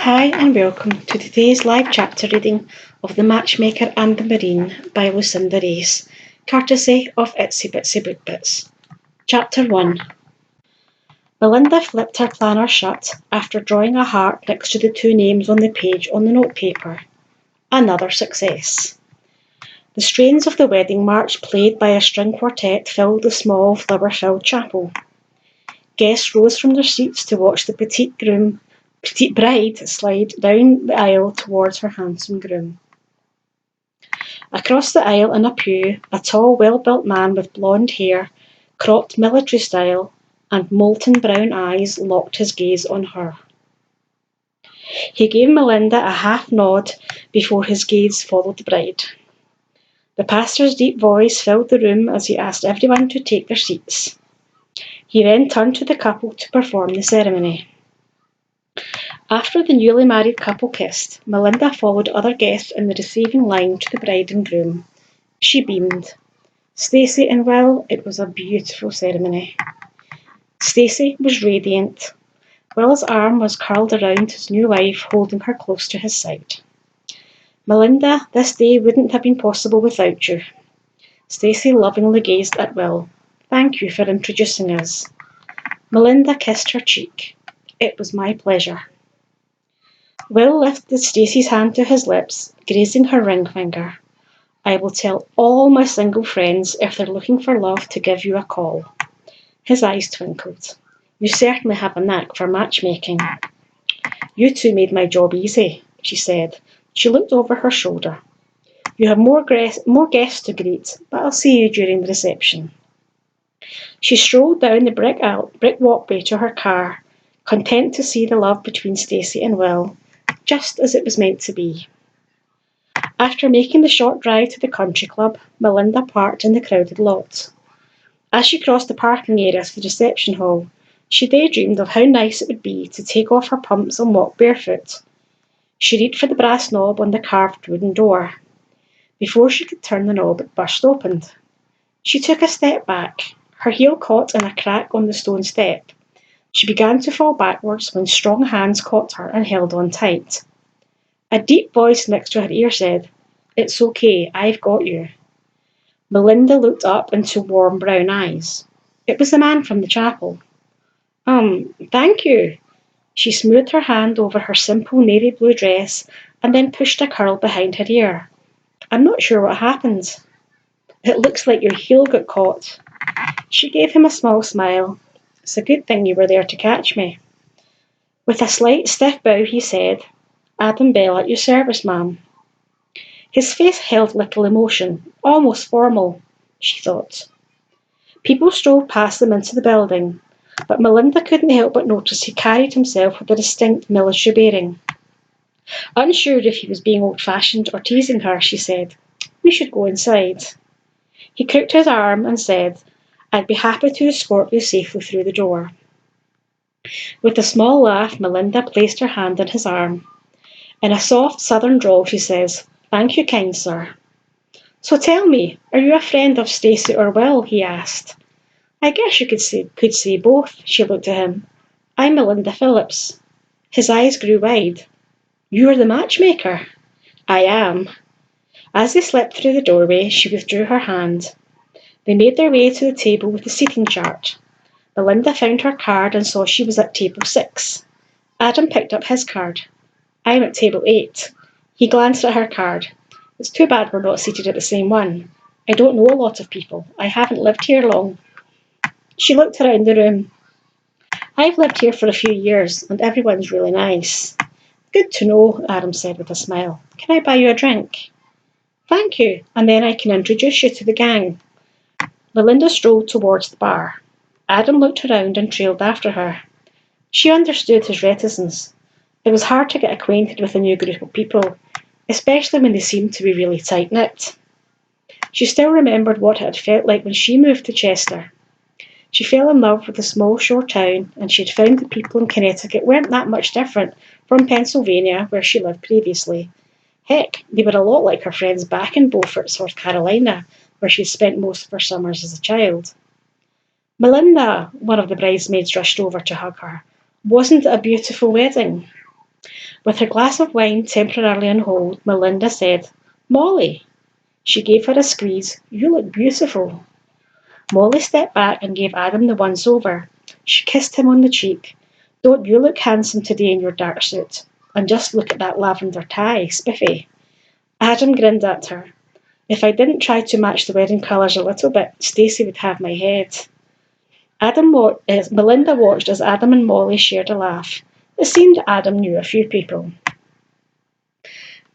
Hi and welcome to today's live chapter reading of The Matchmaker and the Marine by Lucinda, courtesy of Itsy Bitsy Book Bits. Chapter 1. Melinda flipped her planner shut after drawing a heart next to the two names on the page on the notepaper. Another success. The strains of the wedding march played by a string quartet filled the small flower-filled chapel. Guests rose from their seats to watch the petite bride slide down the aisle towards her handsome groom. Across the aisle in a pew, a tall, well-built man with blonde hair, cropped military style, and molten brown eyes locked his gaze on her. He gave Melinda a half nod before his gaze followed the bride. The pastor's deep voice filled the room as he asked everyone to take their seats. He then turned to the couple to perform the ceremony. After the newly married couple kissed, Melinda followed other guests in the receiving line to the bride and groom. She beamed. Stacey and Will, it was a beautiful ceremony. Stacey was radiant. Will's arm was curled around his new wife, holding her close to his side. Melinda, this day wouldn't have been possible without you. Stacey lovingly gazed at Will. Thank you for introducing us. Melinda kissed her cheek. It was my pleasure. Will lifted Stacey's hand to his lips, grazing her ring finger. I will tell all my single friends if they're looking for love to give you a call. His eyes twinkled. You certainly have a knack for matchmaking. You two made my job easy, she said. She looked over her shoulder. You have more guests to greet, but I'll see you during the reception. She strolled down the brick walkway to her car, content to see the love between Stacey and Will, just as it was meant to be. After making the short drive to the country club, Melinda parked in the crowded lot. As she crossed the parking area to the reception hall, she daydreamed of how nice it would be to take off her pumps and walk barefoot. She reached for the brass knob on the carved wooden door. Before she could turn the knob, it burst open. She took a step back. Her heel caught in a crack on the stone step. She began to fall backwards when strong hands caught her and held on tight. A deep voice next to her ear said, It's okay, I've got you. Melinda looked up into warm brown eyes. It was the man from the chapel. Thank you. She smoothed her hand over her simple navy blue dress and then pushed a curl behind her ear. I'm not sure what happened. It looks like your heel got caught. She gave him a small smile. It's a good thing you were there to catch me. With a slight stiff bow, he said, Adam Bell at your service, ma'am. His face held little emotion, almost formal, she thought. People strolled past them into the building, but Melinda couldn't help but notice he carried himself with a distinct military bearing. Unsure if he was being old-fashioned or teasing her, she said, We should go inside. He crooked his arm and said, I'd be happy to escort you safely through the door. With a small laugh, Melinda placed her hand on his arm. In a soft southern drawl, she says, Thank you, kind sir. So tell me, are you a friend of Stacey or Will? He asked. I guess you could say both, she looked at him. I'm Melinda Phillips. His eyes grew wide. You're the matchmaker? I am. As they slipped through the doorway, she withdrew her hand. They made their way to the table with the seating chart. Melinda found her card and saw she was at table 6. Adam picked up his card. I'm at table 8. He glanced at her card. It's too bad we're not seated at the same one. I don't know a lot of people. I haven't lived here long. She looked around the room. I've lived here for a few years, and everyone's really nice. Good to know, Adam said with a smile. Can I buy you a drink? Thank you, and then I can introduce you to the gang. Melinda strolled towards the bar. Adam looked around and trailed after her. She understood his reticence. It was hard to get acquainted with a new group of people, especially when they seemed to be really tight-knit. She still remembered what it had felt like when she moved to Chester. She fell in love with the small shore town, and she had found the people in Connecticut weren't that much different from Pennsylvania, where she lived previously. Heck, they were a lot like her friends back in Beaufort, South Carolina, where she had spent most of her summers as a child. Melinda, one of the bridesmaids rushed over to hug her. Wasn't it a beautiful wedding? With her glass of wine temporarily on hold, Melinda said, "Molly." She gave her a squeeze. "You look beautiful." Molly stepped back and gave Adam the once over. She kissed him on the cheek. "Don't you look handsome today in your dark suit? And just look at that lavender tie, spiffy." Adam grinned at her. "If I didn't try to match the wedding colours a little bit, Stacey would have my head." Melinda watched as Adam and Molly shared a laugh. It seemed Adam knew a few people.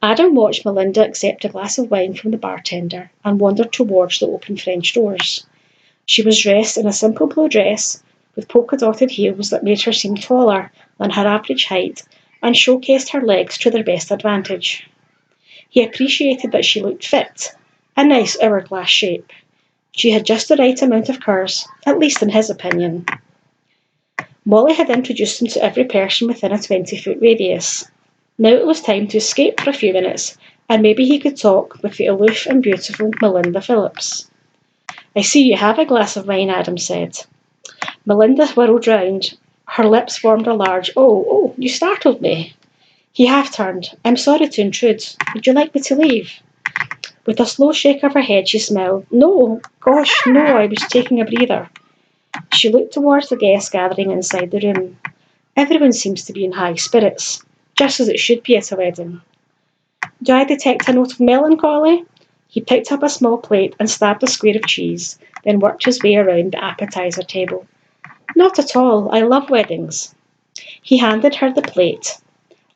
Adam watched Melinda accept a glass of wine from the bartender and wandered towards the open French doors. She was dressed in a simple blue dress with polka-dotted heels that made her seem taller than her average height and showcased her legs to their best advantage. He appreciated that she looked fit, a nice hourglass shape. She had just the right amount of curves, at least in his opinion. Molly had introduced him to every person within a 20-foot radius. Now it was time to escape for a few minutes, and maybe he could talk with the aloof and beautiful Melinda Phillips. "I see you have a glass of wine," Adam said. Melinda whirled round. Her lips formed a large, "Oh, you startled me." He half-turned. "I'm sorry to intrude. Would you like me to leave?" With a slow shake of her head, she smiled. "No, gosh, no, I was taking a breather." She looked towards the guests gathering inside the room. Everyone seems to be in high spirits, just as it should be at a wedding. "Do I detect a note of melancholy?" He picked up a small plate and stabbed a square of cheese, then worked his way around the appetizer table. "Not at all. I love weddings." He handed her the plate.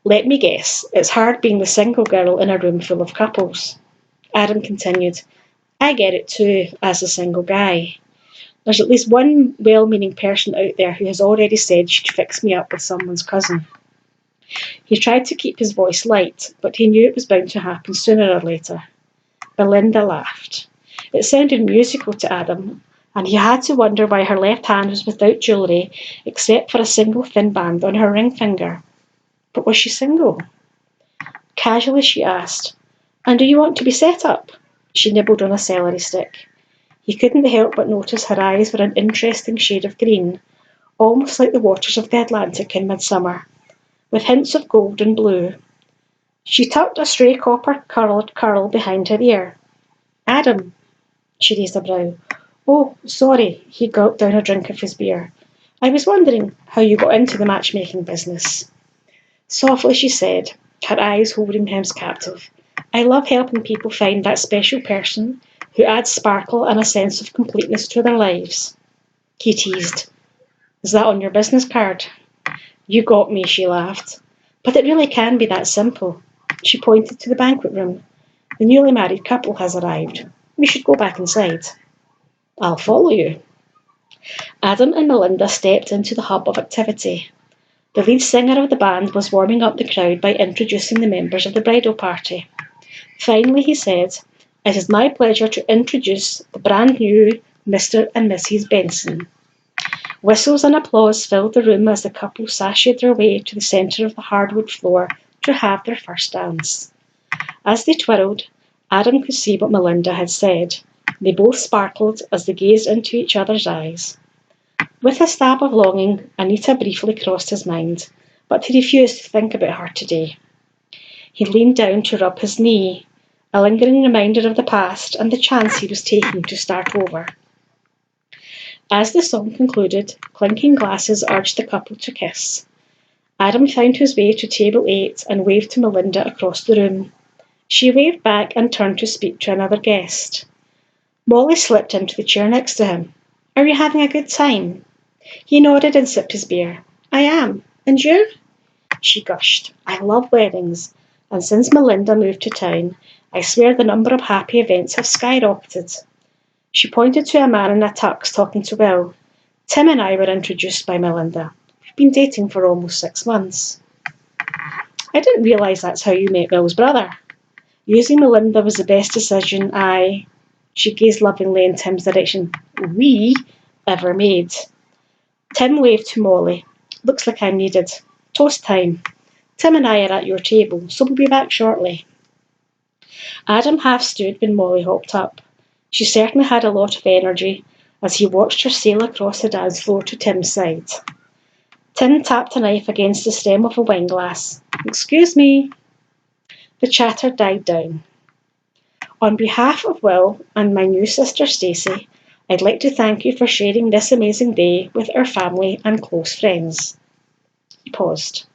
"Let me guess, it's hard being the single girl in a room full of couples." Adam continued, "I get it too, as a single guy. There's at least one well-meaning person out there who has already said she'd fix me up with someone's cousin." He tried to keep his voice light, but he knew it was bound to happen sooner or later. Melinda laughed. It sounded musical to Adam, and he had to wonder why her left hand was without jewellery except for a single thin band on her ring finger. But was she single? Casually she asked, "And do you want to be set up?" She nibbled on a celery stick. He couldn't help but notice her eyes were an interesting shade of green, almost like the waters of the Atlantic in midsummer, with hints of gold and blue. She tucked a stray copper-curled curl behind her ear. "Adam." She raised a brow. "Oh, sorry," he gulped down a drink of his beer. "I was wondering how you got into the matchmaking business." Softly she said, her eyes holding him captive, "I love helping people find that special person who adds sparkle and a sense of completeness to their lives." He teased, "Is that on your business card?" "You got me," she laughed. "But it really can be that simple." She pointed to the banquet room. "The newly married couple has arrived. We should go back inside." "I'll follow you." Adam and Melinda stepped into the hub of activity. The lead singer of the band was warming up the crowd by introducing the members of the bridal party. Finally, he said, "It is my pleasure to introduce the brand new Mr. and Mrs. Benson." Whistles and applause filled the room as the couple sashayed their way to the centre of the hardwood floor to have their first dance. As they twirled, Adam could see what Melinda had said. They both sparkled as they gazed into each other's eyes. With a stab of longing, Anita briefly crossed his mind, but he refused to think about her today. He leaned down to rub his knee, a lingering reminder of the past and the chance he was taking to start over. As the song concluded, clinking glasses urged the couple to kiss. Adam found his way to table 8 and waved to Melinda across the room. She waved back and turned to speak to another guest. Molly slipped into the chair next to him. "Are you having a good time?" He nodded and sipped his beer. "I am. And you?" She gushed. "I love weddings, and since Melinda moved to town, I swear the number of happy events have skyrocketed." She pointed to a man in a tux talking to Will. "Tim and I were introduced by Melinda. We've been dating for almost 6 months." "I didn't realise that's how you met Will's brother." "Using Melinda was the best decision she gazed lovingly in Tim's direction, "we ever made." Tim waved to Molly. "Looks like I'm needed. Toast time. Tim and I are at your table, so we'll be back shortly." Adam half stood when Molly hopped up. She certainly had a lot of energy as he watched her sail across the dance floor to Tim's side. Tim tapped a knife against the stem of a wine glass. Excuse me. The chatter died down. On behalf of Will and my new sister Stacey, I'd like to thank you for sharing this amazing day with our family and close friends. He paused.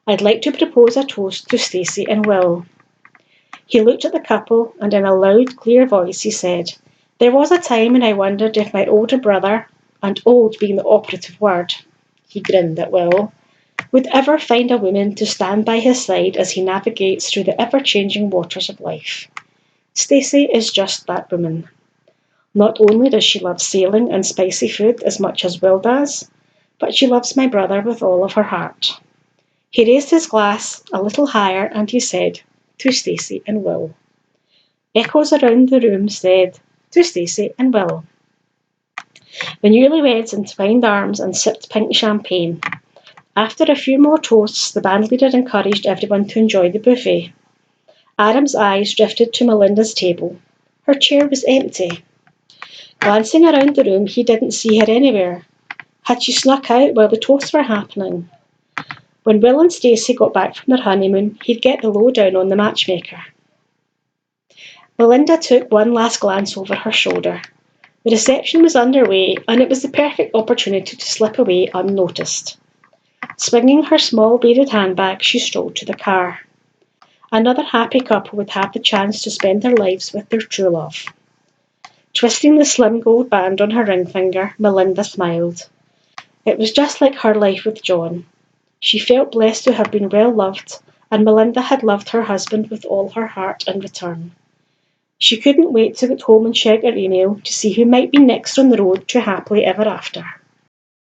I'd like to propose a toast to Stacey and Will. He looked at the couple and in a loud, clear voice he said, "There was a time when I wondered if my older brother," and old being the operative word, he grinned at Will, "would ever find a woman to stand by his side as he navigates through the ever-changing waters of life. Stacey is just that woman. Not only does she love sailing and spicy food as much as Will does, but she loves my brother with all of her heart." He raised his glass a little higher and he said, "To Stacey and Will." Echoes around the room said, "To Stacey and Will." The newlyweds entwined arms and sipped pink champagne. After a few more toasts, the bandleader encouraged everyone to enjoy the buffet. Adam's eyes drifted to Melinda's table. Her chair was empty. Glancing around the room, he didn't see her anywhere. Had she snuck out while the toasts were happening? When Will and Stacey got back from their honeymoon, he'd get the lowdown on the matchmaker. Melinda took one last glance over her shoulder. The reception was underway, and it was the perfect opportunity to slip away unnoticed. Swinging her small beaded handbag, she strolled to the car. Another happy couple would have the chance to spend their lives with their true love. Twisting the slim gold band on her ring finger, Melinda smiled. It was just like her life with John. She felt blessed to have been well loved, and Melinda had loved her husband with all her heart in return. She couldn't wait to get home and check her email to see who might be next on the road to happily ever after.